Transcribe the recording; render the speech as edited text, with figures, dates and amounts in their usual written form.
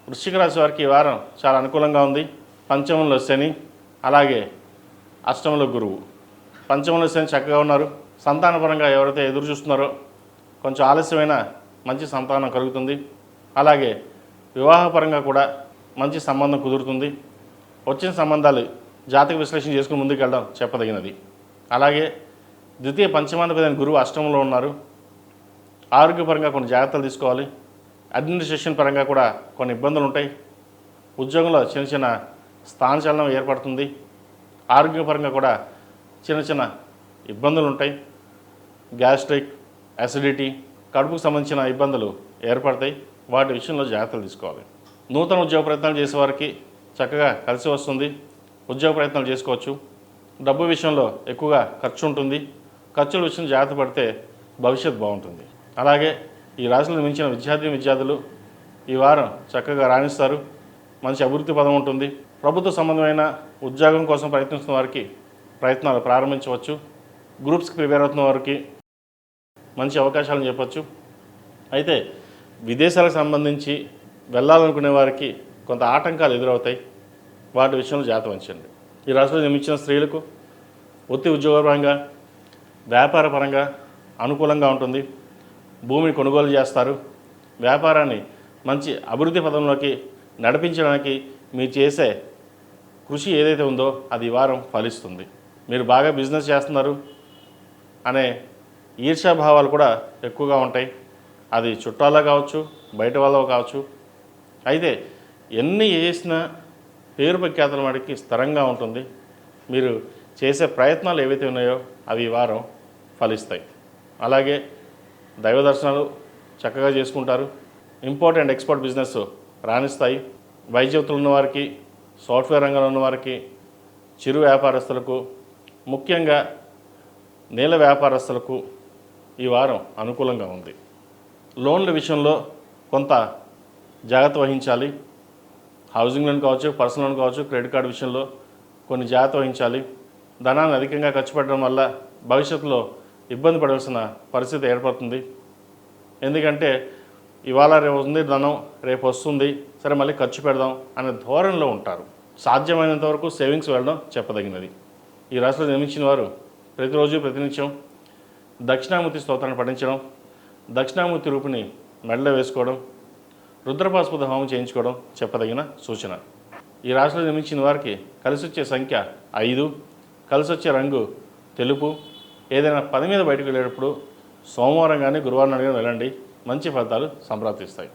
వృశ్చిక రాశి వారికి ఈ వారం చాలా అనుకూలంగా ఉంది. పంచమంలో శని, అలాగే అష్టమంలో గురువు. పంచమంలో శని చక్కగా ఉన్నారు. సంతానపరంగా ఎవరైతే ఎదురు చూస్తున్నారో కొంచెం ఆలస్యమైన మంచి సంతానం కలుగుతుంది. అలాగే వివాహపరంగా కూడా మంచి సంబంధం కుదురుతుంది. వచ్చిన సంబంధాలు జాతక విశ్లేషణ చేసుకుని ముందుకు వెళ్ళడం చెప్పదగినది. అలాగే ద్వితీయ పంచమాధిపతి గురువు అష్టమంలో ఉన్నారు. ఆరోగ్యపరంగా కొన్ని జాగ్రత్తలు తీసుకోవాలి. అడ్మినిస్ట్రేషన్ పరంగా కూడా కొన్ని ఇబ్బందులు ఉంటాయి. ఉద్యోగంలో చిన్న చిన్న స్థానచలనం ఏర్పడుతుంది. ఆరోగ్యపరంగా కూడా చిన్న చిన్న ఇబ్బందులు ఉంటాయి. గ్యాస్ట్రిక్, అసిడిటీ, కడుపుకు సంబంధించిన ఇబ్బందులు ఏర్పడతాయి. వాటి విషయంలో జాగ్రత్తలు తీసుకోవాలి. నూతన ఉద్యోగ ప్రయత్నాలు చేసేవారికి చక్కగా కలిసి వస్తుంది. ఉద్యోగ ప్రయత్నాలు చేసుకోవచ్చు. డబ్బు విషయంలో ఎక్కువగా ఖర్చు ఉంటుంది. ఖర్చుల విషయం జాగ్రత్త పడితే భవిష్యత్తు బాగుంటుంది. అలాగే ఈ రాశిలో మించిన విద్యార్థులు ఈ వారం చక్కగా రాణిస్తారు. మంచి అభివృద్ధి పదం ఉంటుంది. ప్రభుత్వ సంబంధమైన ఉద్యోగం కోసం ప్రయత్నిస్తున్న వారికి ప్రయత్నాలు ప్రారంభించవచ్చు. గ్రూప్స్కి ప్రిపేర్ అవుతున్న వారికి మంచి అవకాశాలను చెప్పచ్చు. అయితే విదేశాలకు సంబంధించి వెళ్ళాలనుకునే వారికి కొంత ఆటంకాలు ఎదురవుతాయి. వాటి విషయంలో జాగ్రత్త వహించండి. ఈ రాశిలో జన్మించిన స్త్రీలకు వృత్తి ఉద్యోగపరంగా, వ్యాపార పరంగా అనుకూలంగా ఉంటుంది. భూమిని కొనుగోలు చేస్తారు. వ్యాపారాన్ని మంచి అభివృద్ధి పదంలోకి నడిపించడానికి మీరు చేసే కృషి ఏదైతే ఉందో అది ఈ వారం ఫలిస్తుంది. మీరు బాగా బిజినెస్ చేస్తున్నారు అనే ఈర్ష్యాభావాలు కూడా ఎక్కువగా ఉంటాయి. అది చుట్టాల్లో కావచ్చు, బయట వాళ్ళలో కావచ్చు. అయితే ఎన్ని చేసినా పేరు ప్రఖ్యాతుల వాడికి స్థిరంగా ఉంటుంది. మీరు చేసే ప్రయత్నాలు ఏవైతే ఉన్నాయో అవి ఈ వారం ఫలిస్తాయి. అలాగే దైవ దర్శనాలు చక్కగా చేసుకుంటారు. ఇంపోర్ట్ అండ్ ఎక్స్పోర్ట్ బిజినెస్ రాణిస్తాయి. వైద్యులు ఉన్నవారికి, సాఫ్ట్వేర్ రంగంలో ఉన్నవారికి, చిరు వ్యాపారస్తులకు, ముఖ్యంగా నీళ్ళ వ్యాపారస్తులకు ఈ వారం అనుకూలంగా ఉంది. లోన్ల విషయంలో కొంత జాగ్రత్త వహించాలి. హౌసింగ్ లోన్ కావచ్చు, పర్సనల్ లోన్ కావచ్చు, క్రెడిట్ కార్డు విషయంలో కొన్ని జాగ్రత్త వహించాలి. ధనాన్ని అధికంగా ఖర్చు పెట్టడం వల్ల భవిష్యత్తులో ఇబ్బంది పడాల్సిన పరిస్థితి ఏర్పడుతుంది. ఎందుకంటే ఇవాళ రేపు ఉంది ధనం, రేపు వస్తుంది, సరే మళ్ళీ ఖర్చు పెడదాం అనే ధోరణిలో ఉంటారు. సాధ్యమైనంత వరకు సేవింగ్స్ వెళ్ళడం చెప్పదగినది. ఈ రాశిలో జన్మించిన వారు ప్రతిరోజు ప్రతినిత్యం దక్షిణామూర్తి స్తోత్రాన్ని పఠించడం, దక్షిణామూర్తి రూపిణి మెడలో వేసుకోవడం, రుద్రపాశుపత హోమం చేయించుకోవడం చెప్పదగిన సూచన. ఈ రాశిలో జన్మించిన వారికి కలిసి వచ్చే సంఖ్య 5, కలిసి వచ్చే రంగు తెలుపు. ఏదైనా పని మీద బయటకు వెళ్ళేటప్పుడు సోమవారం కానీ గురువారం కానీ వెళ్ళండి. మంచి ఫలితాలు సంప్రాప్తిస్తాయి.